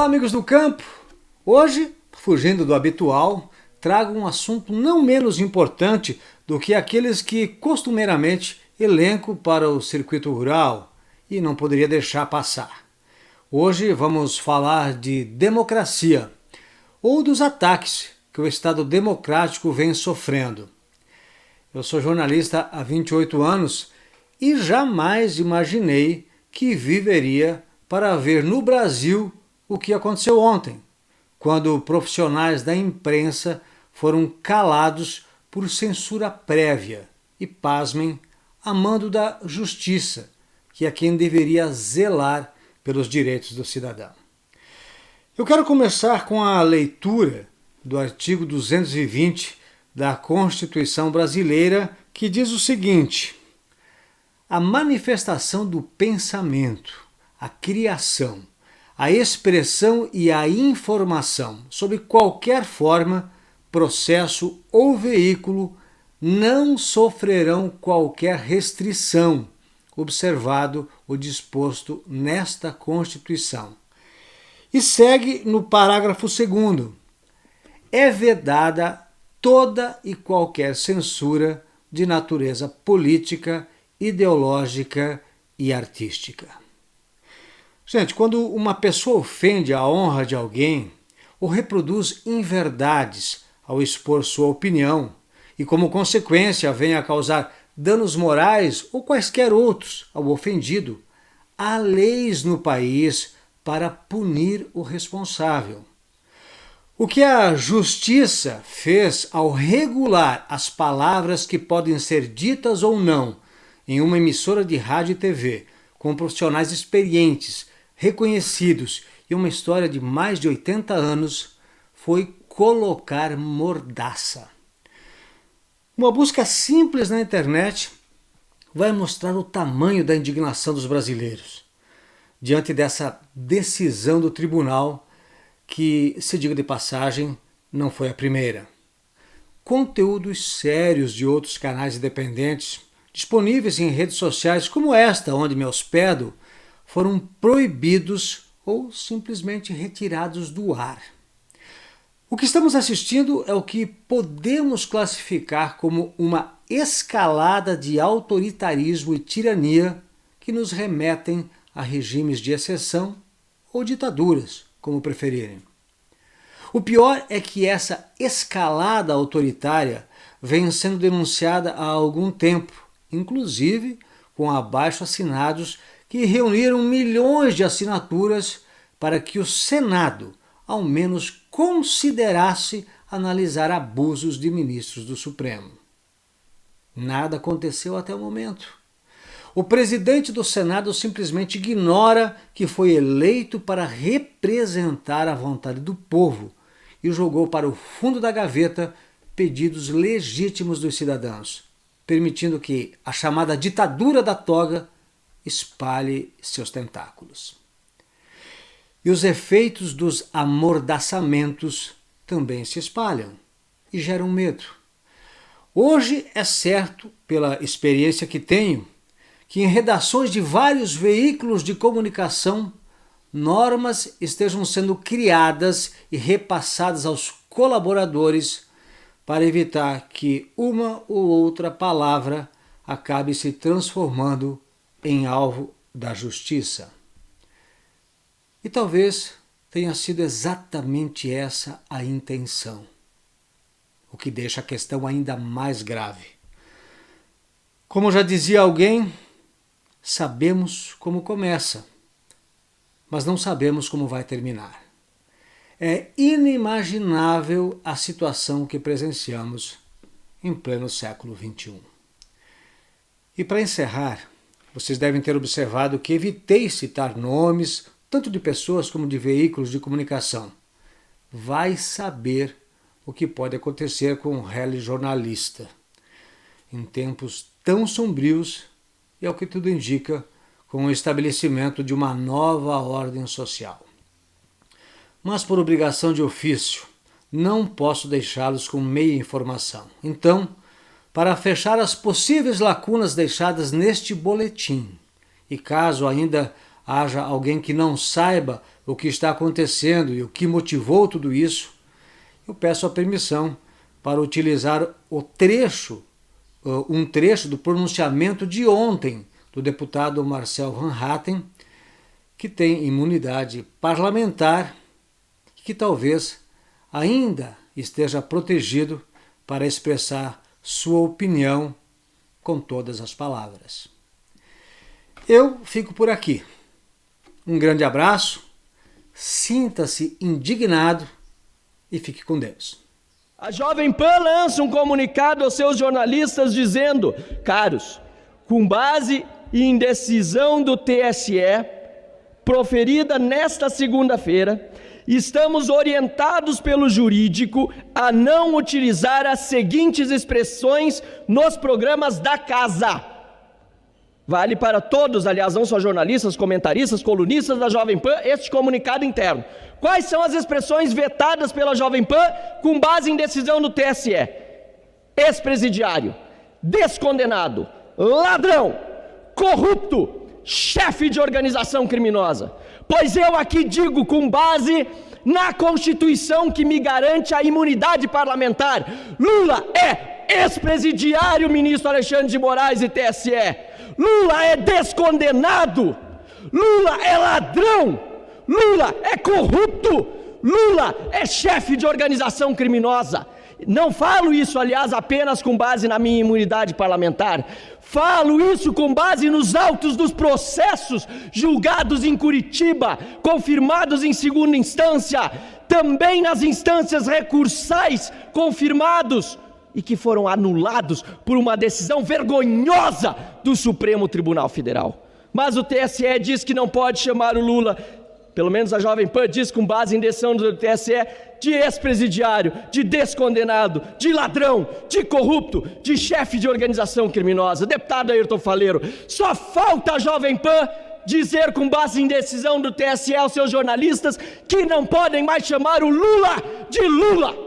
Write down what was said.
Olá, amigos do campo! Hoje, fugindo do habitual, trago um assunto não menos importante do que aqueles que costumeiramente elenco para o circuito rural e não poderia deixar passar. Hoje vamos falar de democracia ou dos ataques que o Estado democrático vem sofrendo. Eu sou jornalista há 28 anos e jamais imaginei que viveria para ver no Brasil o que aconteceu ontem, quando profissionais da imprensa foram calados por censura prévia e, pasmem, a mando da justiça, que é quem deveria zelar pelos direitos do cidadão. Eu quero começar com a leitura do artigo 220 da Constituição Brasileira, que diz o seguinte: a manifestação do pensamento, a criação, a expressão e a informação, sob qualquer forma, processo ou veículo, não sofrerão qualquer restrição, observado o disposto nesta Constituição. E segue no parágrafo 2º. É vedada toda e qualquer censura de natureza política, ideológica e artística. Gente, quando uma pessoa ofende a honra de alguém ou reproduz inverdades ao expor sua opinião e, como consequência, vem a causar danos morais ou quaisquer outros ao ofendido, há leis no país para punir o responsável. O que a Justiça fez ao regular as palavras que podem ser ditas ou não em uma emissora de rádio e TV, com profissionais experientes, reconhecidos e uma história de mais de 80 anos, foi colocar mordaça. Uma busca simples na internet vai mostrar o tamanho da indignação dos brasileiros diante dessa decisão do tribunal, que, se diga de passagem, não foi a primeira. Conteúdos sérios de outros canais independentes, disponíveis em redes sociais como esta onde me hospedo, foram proibidos ou simplesmente retirados do ar. O que estamos assistindo é o que podemos classificar como uma escalada de autoritarismo e tirania que nos remetem a regimes de exceção ou ditaduras, como preferirem. O pior é que essa escalada autoritária vem sendo denunciada há algum tempo, inclusive com abaixo-assinados que reuniram milhões de assinaturas para que o Senado, ao menos, considerasse analisar abusos de ministros do Supremo. Nada aconteceu até o momento. O presidente do Senado simplesmente ignora que foi eleito para representar a vontade do povo e jogou para o fundo da gaveta pedidos legítimos dos cidadãos, permitindo que a chamada ditadura da toga espalhe seus tentáculos. E os efeitos dos amordaçamentos também se espalham e geram medo. Hoje é certo, pela experiência que tenho, que em redações de vários veículos de comunicação, normas estejam sendo criadas e repassadas aos colaboradores para evitar que uma ou outra palavra acabe se transformando em alvo da justiça. E talvez tenha sido exatamente essa a intenção, o que deixa a questão ainda mais grave. Como já dizia alguém, sabemos como começa, mas não sabemos como vai terminar. É inimaginável a situação que presenciamos em pleno século XXI. E para encerrar, vocês devem ter observado que evitei citar nomes, tanto de pessoas como de veículos de comunicação. Vai saber o que pode acontecer com um jornalista em tempos tão sombrios e, ao que tudo indica, com o estabelecimento de uma nova ordem social. Mas, por obrigação de ofício, não posso deixá-los com meia informação. Então, para fechar as possíveis lacunas deixadas neste boletim, e caso ainda haja alguém que não saiba o que está acontecendo e o que motivou tudo isso, eu peço a permissão para utilizar um trecho do pronunciamento de ontem do deputado Marcel Van Hatten, que tem imunidade parlamentar e que talvez ainda esteja protegido para expressar sua opinião com todas as palavras. Eu fico por aqui. Um grande abraço, sinta-se indignado e fique com Deus. A Jovem Pan lança um comunicado aos seus jornalistas dizendo: caros, com base em decisão do TSE, proferida nesta segunda-feira, estamos orientados pelo jurídico a não utilizar as seguintes expressões nos programas da casa. Vale para todos, aliás, não só jornalistas, comentaristas, colunistas da Jovem Pan, este comunicado interno. Quais são as expressões vetadas pela Jovem Pan com base em decisão do TSE? Ex-presidiário, descondenado, ladrão, corrupto, chefe de organização criminosa. Pois eu aqui digo, com base na Constituição que me garante a imunidade parlamentar, Lula é ex-presidiário, ministro Alexandre de Moraes e TSE. Lula é descondenado, Lula é ladrão, Lula é corrupto, Lula é chefe de organização criminosa. Não falo isso, aliás, apenas com base na minha imunidade parlamentar. Falo isso com base nos autos dos processos julgados em Curitiba, confirmados em segunda instância, também nas instâncias recursais confirmados e que foram anulados por uma decisão vergonhosa do Supremo Tribunal Federal. Mas o TSE diz que não pode chamar o Lula, pelo menos a Jovem Pan diz, com base em decisão do TSE, de ex-presidiário, de descondenado, de ladrão, de corrupto, de chefe de organização criminosa. Deputado Ayrton Faleiro, só falta a Jovem Pan dizer, com base em decisão do TSE aos seus jornalistas, que não podem mais chamar o Lula de Lula.